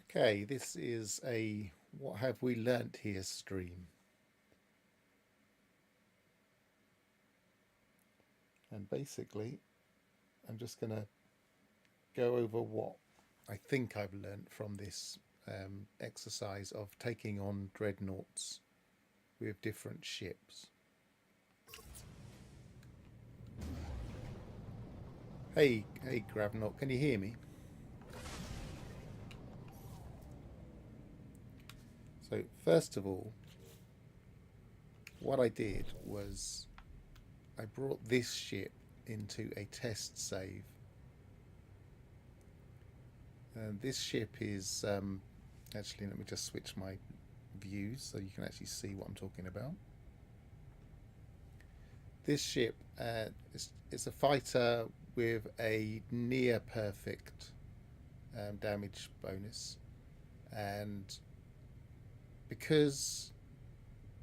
Okay, this is a what have we learnt here stream. And basically, I'm just going to go over what I think I've learnt from this exercise of taking on dreadnoughts with different ships. Hey, Gravnot, can you hear me? So first of all, what I did was I brought this ship into a test save. And this ship is actually, let me just switch my views so you can actually see what I'm talking about. This ship is a fighter with a near perfect damage bonus, and because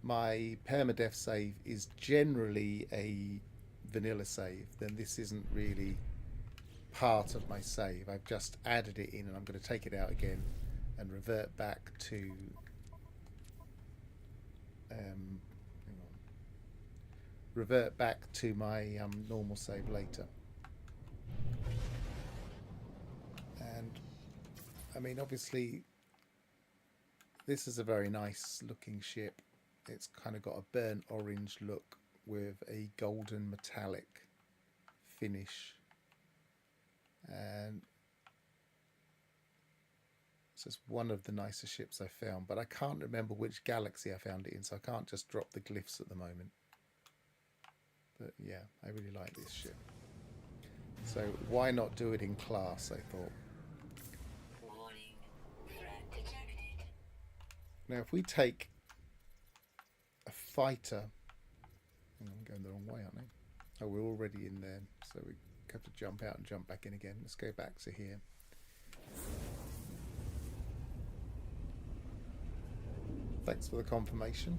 my permadeath save is generally a vanilla save, then this isn't really part of my save. I've just added it in, and I'm going to take it out again and revert back to my normal save later. And I mean, obviously this is a very nice looking ship. It's kind of got a burnt orange look with a golden metallic finish, and it's just one of the nicer ships I found, but I can't remember which galaxy I found it in, so I can't just drop the glyphs at the moment. But yeah, I really like this ship, so why not do it in class, I thought. Now if we take a fighter, I'm going the wrong way, aren't I? Oh, we're already in there, so we have to jump out and jump back in again. Let's go back to here. Thanks for the confirmation.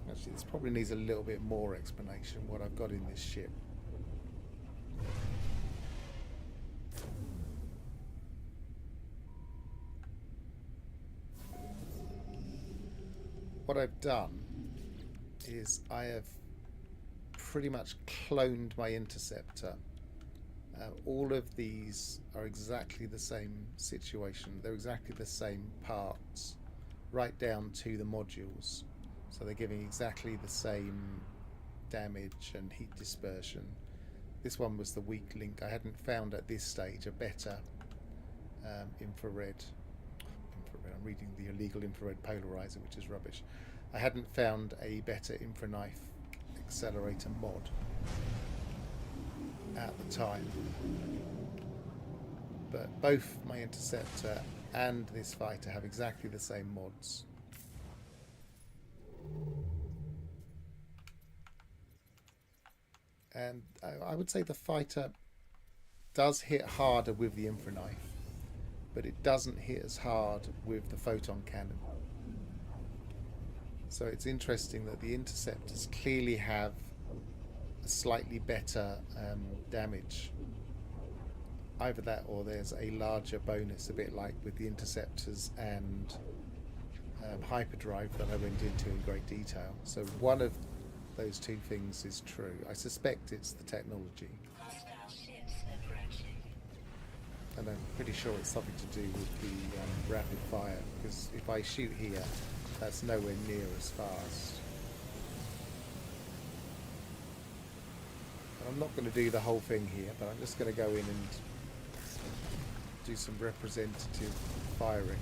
Actually, this probably needs a little bit more explanation, what I've got in this ship. What I've done is I have pretty much cloned my interceptor. All of these are exactly the same situation. They're exactly the same parts, right down to the modules. So they're giving exactly the same damage and heat dispersion. This one was the weak link. I hadn't found at this stage a better infrared. I'm reading the illegal infrared polarizer, which is rubbish. I hadn't found a better infraknife accelerator mod at the time, but both my interceptor and this fighter have exactly the same mods. And I would say the fighter does hit harder with the infraknife, but it doesn't hit as hard with the photon cannon. So it's interesting that the interceptors clearly have a slightly better damage. Either that or there's a larger bonus, a bit like with the interceptors and hyperdrive that I went into in great detail. So one of those two things is true. I suspect it's the technology. And I'm pretty sure it's something to do with the rapid fire, because if I shoot here, that's nowhere near as fast. And I'm not going to do the whole thing here, but I'm just going to go in and do some representative firing.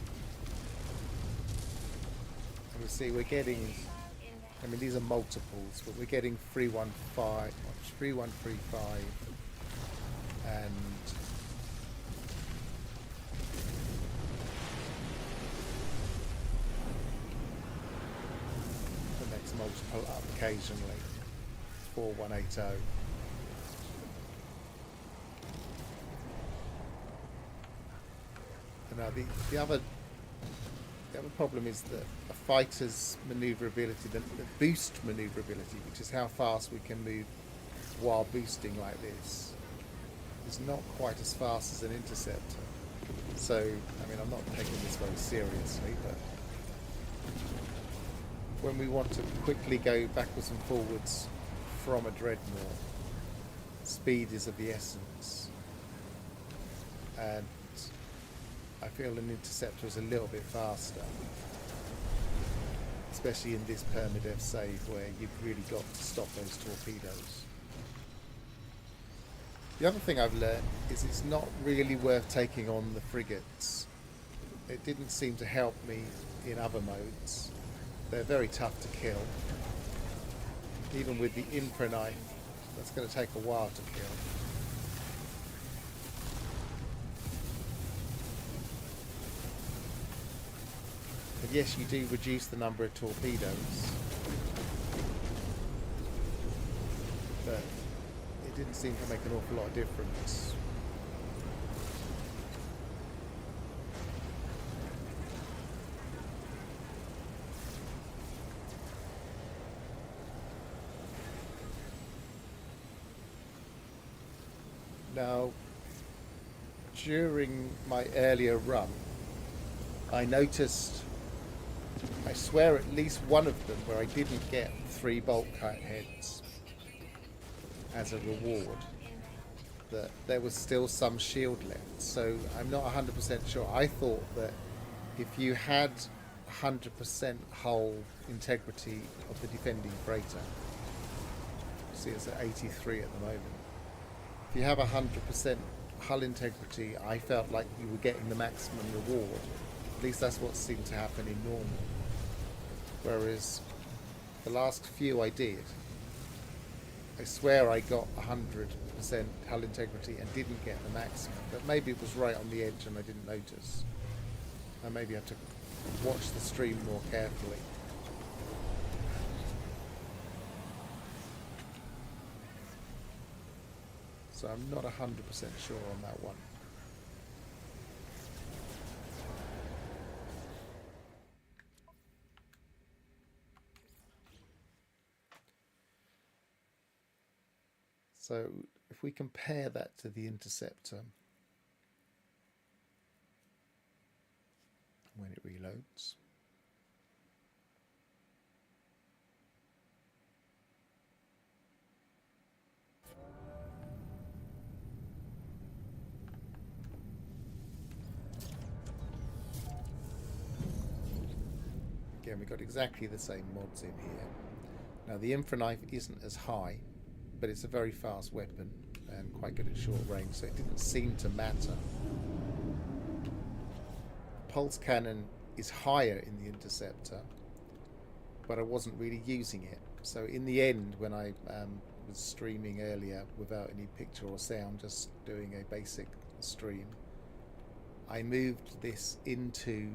And we see we're getting, I mean these are multiples, but we're getting 3135 and multiple up occasionally, 4180. And now the other other problem is that a fighter's manoeuvrability, the boost manoeuvrability, which is how fast we can move while boosting like this, is not quite as fast as an interceptor. So, I mean, I'm not taking this very seriously, but when we want to quickly go backwards and forwards from a Dreadnought, speed is of the essence. And I feel an interceptor is a little bit faster, especially in this permadeath save where you've really got to stop those torpedoes. The other thing I've learned is it's not really worth taking on the frigates. It didn't seem to help me in other modes. They're very tough to kill. Even with the infra knife, that's going to take a while to kill. And yes, you do reduce the number of torpedoes, but it didn't seem to make an awful lot of difference. Now, during my earlier run, I noticed, I swear at least one of them where I didn't get 3 bolt cut heads as a reward, that there was still some shield left. So I'm not 100% sure. I thought that if you had 100% hull integrity of the defending freighter, see it's at 83 at the moment, if you have 100% hull integrity, I felt like you were getting the maximum reward. At least that's what seemed to happen in normal. Whereas the last few I did, I swear I got 100% hull integrity and didn't get the maximum. But maybe it was right on the edge and I didn't notice. I maybe have to watch the stream more carefully. So I'm not 100% sure on that one. So if we compare that to the interceptor, when it reloads, again we've got exactly the same mods in here. Now the infra knife isn't as high, but it's a very fast weapon and quite good at short range, so it didn't seem to matter. Pulse cannon is higher in the interceptor, but I wasn't really using it. So in the end, when I was streaming earlier without any picture or sound, just doing a basic stream, I moved this into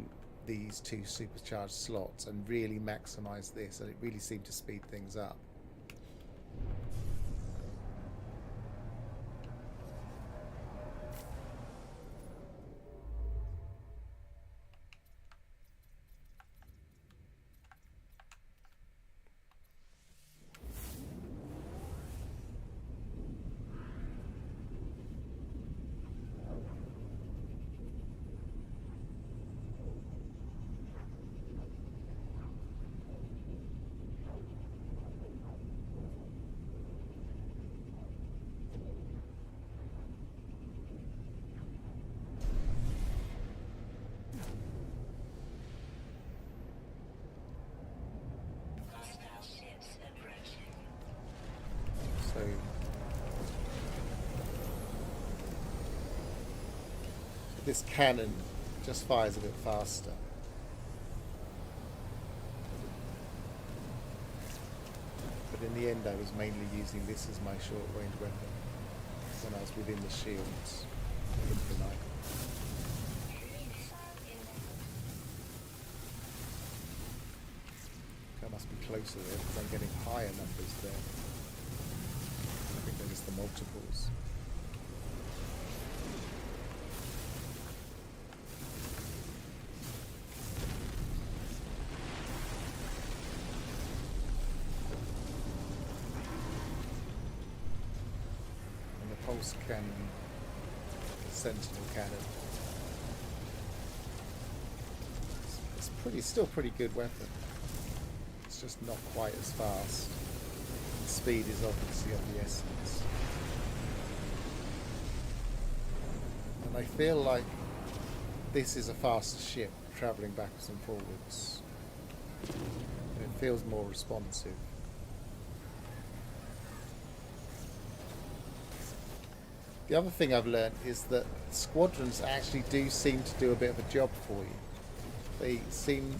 these 2 supercharged slots and really maximized this, and it really seemed to speed things up. So this cannon just fires a bit faster. But in the end I was mainly using this as my short range weapon when I was within the shields in the night. I must be closer there because I'm getting higher numbers there. I think they're just the multiples. pulse cannon, sentinel cannon. It's still pretty good weapon. It's just not quite as fast. And speed is obviously of the essence. And I feel like this is a faster ship travelling backwards and forwards. And it feels more responsive. The other thing I've learned is that squadrons actually do seem to do a bit of a job for you. They seem,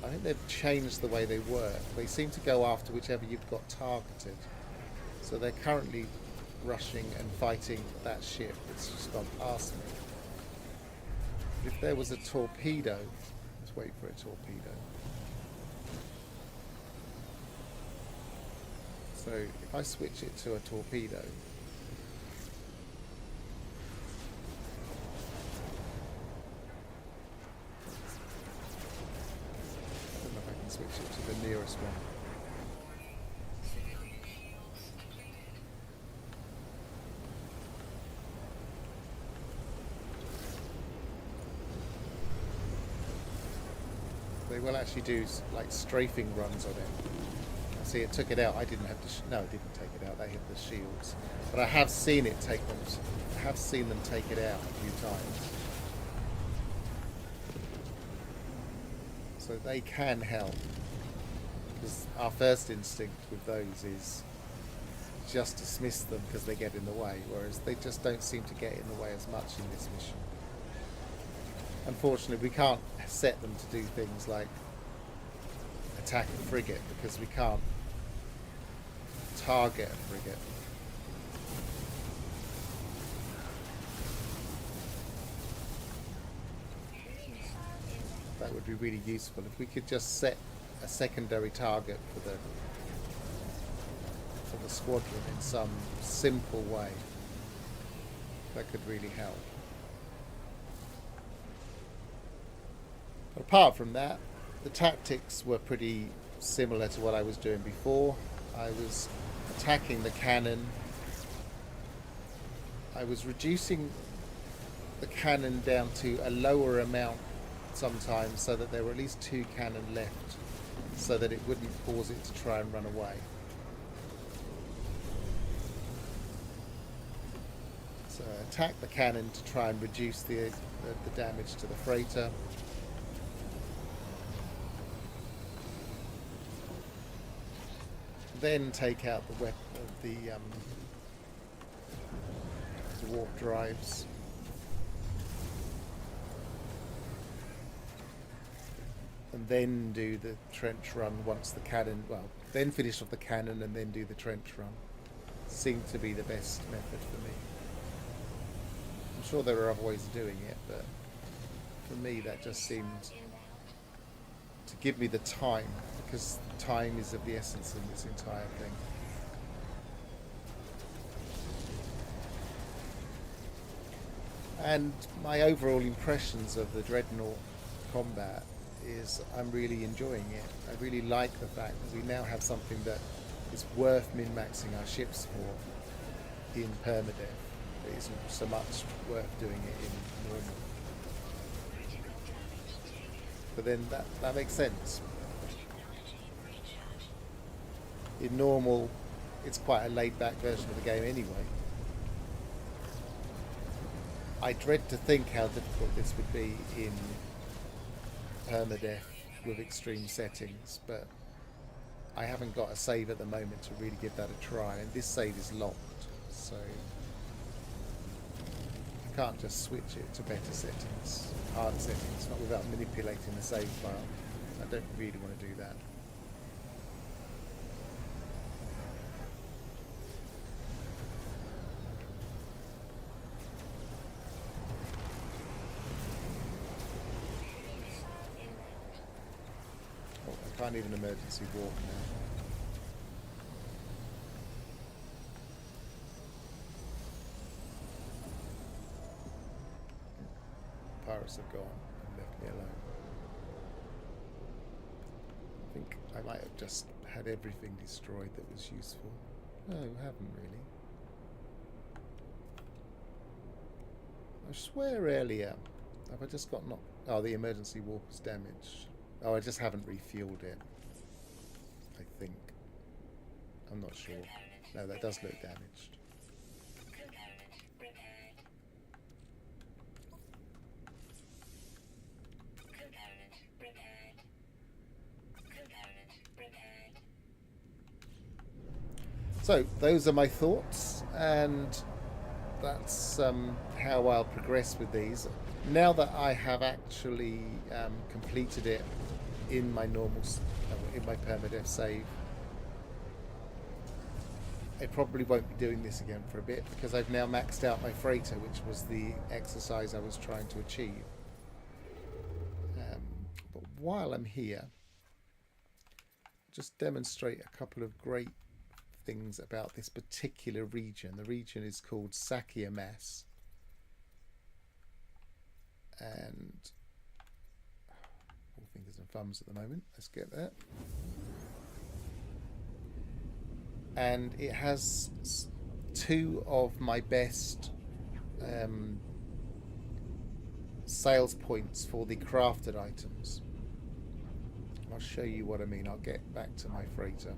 I think they've changed the way they work. They seem to go after whichever you've got targeted. So they're currently rushing and fighting that ship that's just gone past me. If there was a torpedo, let's wait for a torpedo. So if I switch it to a torpedo, switch it to the nearest one. They will actually do like strafing runs on it. See, it took it out. I didn't have to. No, it didn't take it out. They hit the shields, but I have seen it take them. I have seen them take it out a few times. So they can help, because our first instinct with those is just dismiss them because they get in the way, whereas they just don't seem to get in the way as much in this mission. Unfortunately, we can't set them to do things like attack a frigate because we can't target a frigate. That would be really useful if we could just set a secondary target for the squadron in some simple way. That could really help. But apart from that, the tactics were pretty similar to what I was doing before. I was attacking the cannon. I was reducing the cannon down to a lower amount sometimes so that there were at least 2 cannon left so that it wouldn't cause it to try and run away. So I attack the cannon to try and reduce the damage to the freighter. Then take out the warp drives. And then do the trench run once the cannon, well, then finish off the cannon and then do the trench run. Seemed to be the best method for me. I'm sure there are other ways of doing it, but for me that just seemed to give me the time, because time is of the essence in this entire thing. And my overall impressions of the Dreadnought combat is I'm really enjoying it. I really like the fact that we now have something that is worth min-maxing our ships for in Permadeath. It isn't so much worth doing it in normal. But then that makes sense. In normal, it's quite a laid-back version of the game anyway. I dread to think how difficult this would be in Permadeath with extreme settings, but I haven't got a save at the moment to really give that a try, and this save is locked, so I can't just switch it to better settings, hard settings, not without manipulating the save file. I don't really want to do that. I can't even emergency walk now. Pirates have gone and left me alone. I think I might have just had everything destroyed that was useful. No, I haven't really. I swear earlier, have I just got knocked? Oh, the emergency warp is damaged. Oh, I just haven't refueled it, I think. I'm not sure. No, that does look damaged. So, those are my thoughts, and that's how I'll progress with these. Now that I have actually completed it in my in my permadeath save, I probably won't be doing this again for a bit because I've now maxed out my freighter, which was the exercise I was trying to achieve. But while I'm here, just demonstrate a couple of great things about this particular region. The region is called Sakia Mass, and all fingers and thumbs at the moment. Let's get that. And it has two of my best sales points for the crafted items. I'll show you what I mean. I'll get back to my freighter.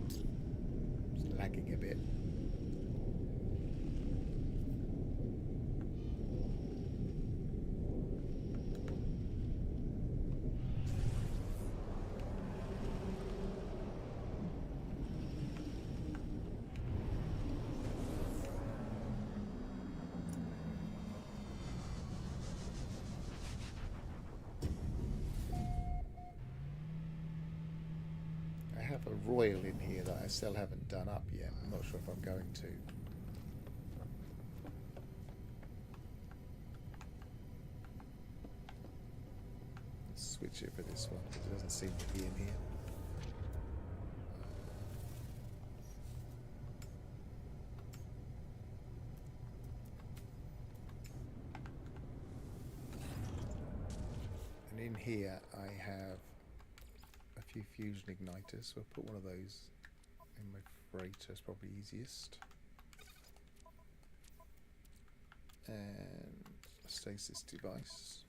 It's lagging a bit. I have a royal in here that I still haven't done up yet. I'm not sure if I'm going to. Let's switch it for this one because it doesn't seem to be in here. And in here I have a few fusion igniters, so I'll put one of those in my freighter, it's probably easiest. And a stasis device.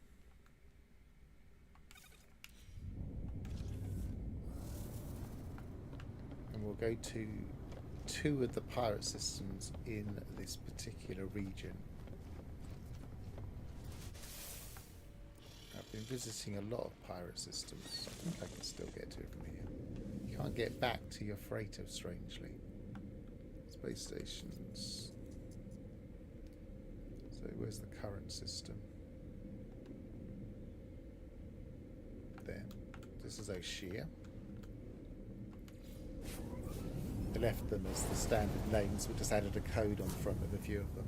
And we'll go to two of the pirate systems in this particular region. I've been visiting a lot of pirate systems. I think I can still get to it from here. You can't get back to your freighter, strangely. Space stations. So where's the current system? There. This is O'Shea. I left them as the standard names, but just added a code on the front of a few of them.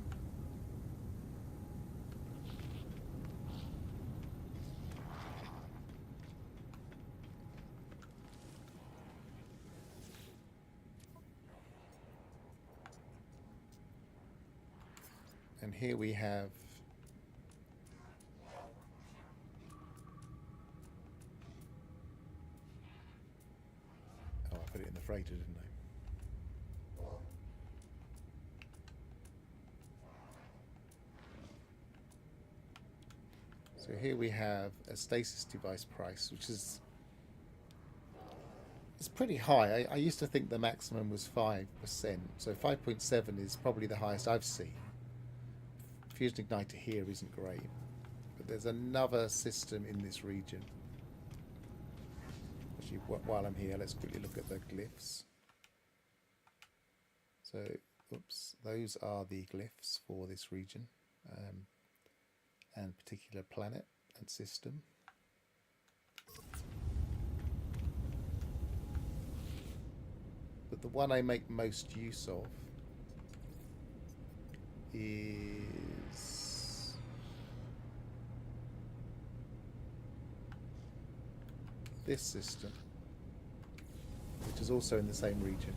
And here we have I put it in the freighter, didn't I? So here we have a stasis device price, which is it's pretty high. I used to think the maximum was 5%, so 5.7 is probably the highest I've seen. Fusion igniter here isn't great, but there's another system in this region. Actually, while I'm here, let's quickly look at the glyphs. So, oops, those are the glyphs for this region and particular planet and system. But the one I make most use of is this system, which is also in the same region.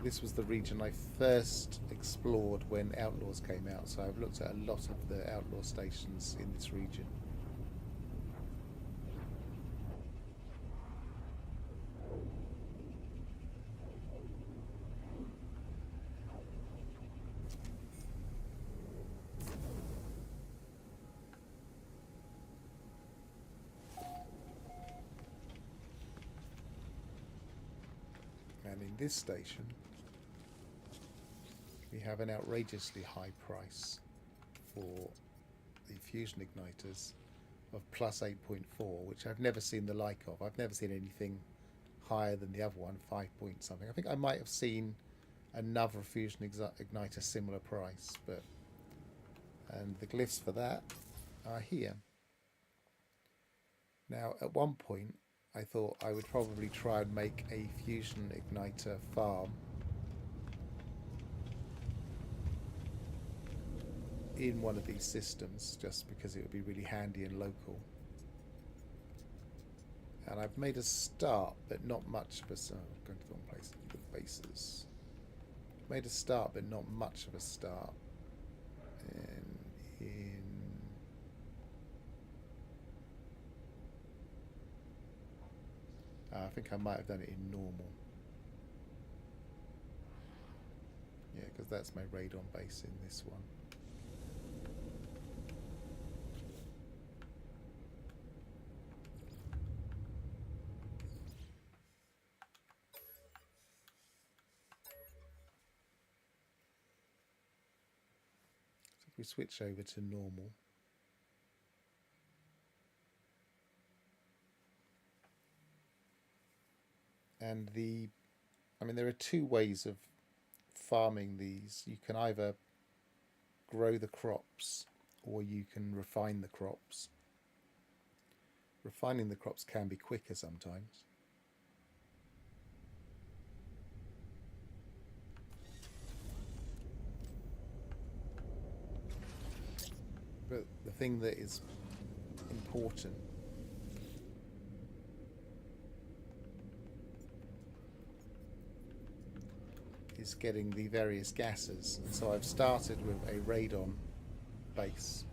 this was the region I first explored when Outlaws came out, so I've looked at a lot of the Outlaw stations in this region. And in this station, we have an outrageously high price for the fusion igniters of plus 8.4, which I've never seen the like of. I've never seen anything higher than the other one, 5 point something. I think I might have seen another fusion igniter similar price, but and the glyphs for that are here. Now, at one point, I thought I would probably try and make a fusion igniter farm in one of these systems, just because it would be really handy and local. And I've made a start, but not much of a start. I'm going to the wrong place. The bases. Made a start, but not much of a start. I think I might have done it in normal. Yeah, because that's my radon base in this one. So if we switch over to normal. And there are two ways of farming these. You can either grow the crops or you can refine the crops. Refining the crops can be quicker sometimes. But the thing that is important is getting the various gases, and so I've started with a radon base,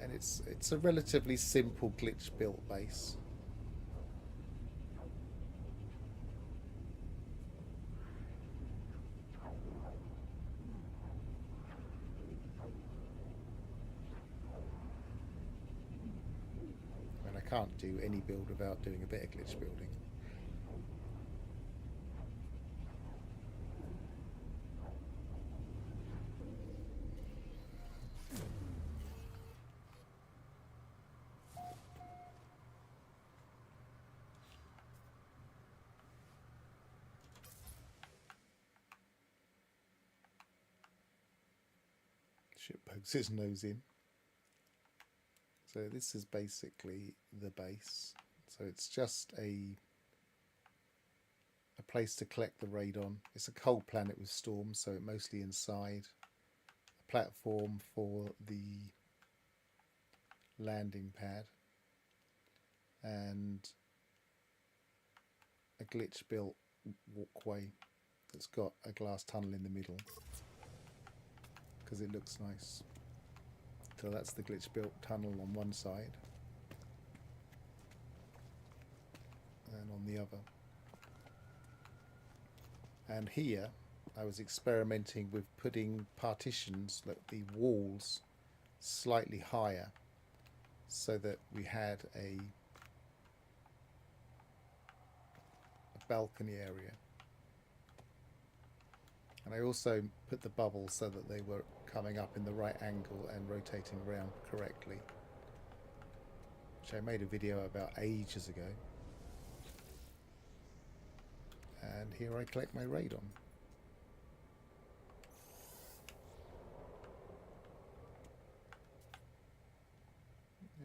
and it's a relatively simple glitch built base. And I can't do any build without doing a bit of glitch building. Ship pokes his nose in. So this is basically the base. So it's just a place to collect the radon. It's a cold planet with storms, so it mostly inside. A platform for the landing pad. And a glitch built walkway that's got a glass tunnel in the middle, because it looks nice. So that's the glitch built tunnel on one side and on the other. And here I was experimenting with putting partitions, like the walls, slightly higher, so that we had a balcony area. And I also put the bubbles so that they were coming up in the right angle and rotating around correctly, which I made a video about ages ago. And here I collect my radon.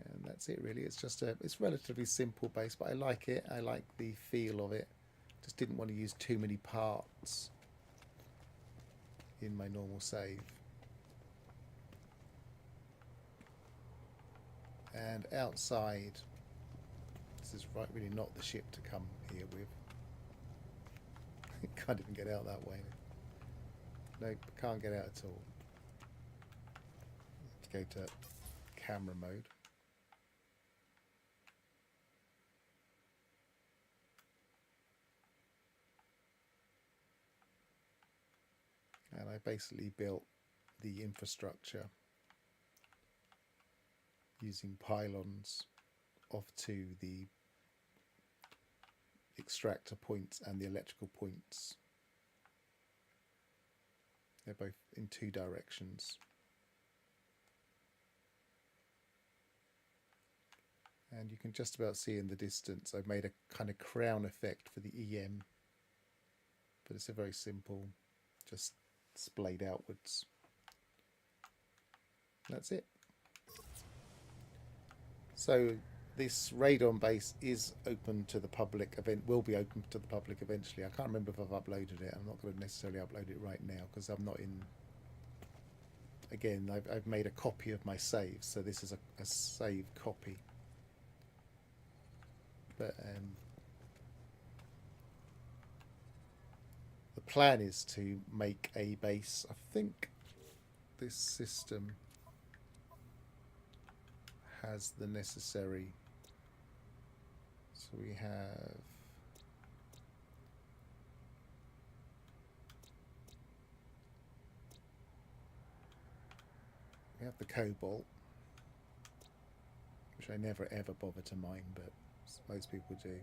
And that's it really. It's just it's relatively simple base, but I like it. I like the feel of it. Just didn't want to use too many parts in my normal save. And outside, This is right, really not the ship to come here with. Can't even get out that way. Nope, can't get out at all. Let's go to camera mode. And I basically built the infrastructure using pylons off to the extractor points and the electrical points. They're both in two directions. And you can just about see in the distance I've made a kind of crown effect for the EM, but it's a very simple, just splayed outwards. That's it. So this radon base is open to the public, will be open to the public eventually. I can't remember if I've uploaded it. I'm not going to necessarily upload it right now because I'm not in. Again, I've made a copy of my saves, so this is a save copy. But the plan is to make a base. I think this system has the necessary. So we have the cobalt, which I never ever bother to mine, but most people do.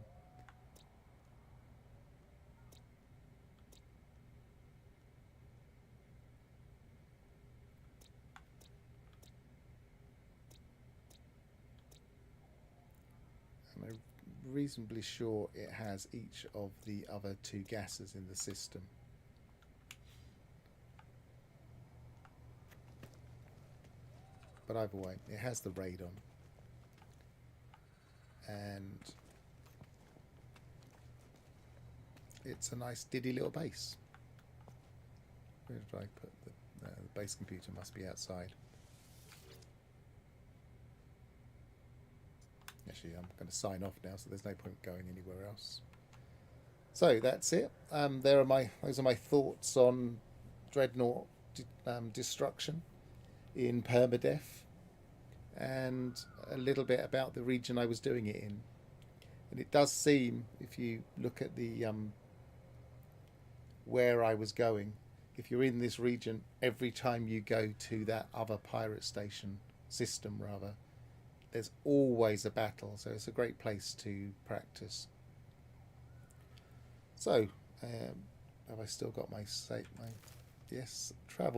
And I'm reasonably sure it has each of the other two gases in the system. But either way, it has the radon. And it's a nice diddy little base. Where did I put the base computer? Must be outside. Actually, I'm going to sign off now, so there's no point going anywhere else. So that's it. Those are my thoughts on Dreadnought destruction in Permadeath, and a little bit about the region I was doing it in. And it does seem, if you look at the where I was going, if you're in this region, every time you go to that other pirate station system rather, there's always a battle, so it's a great place to practice. So have I still got my yes, travel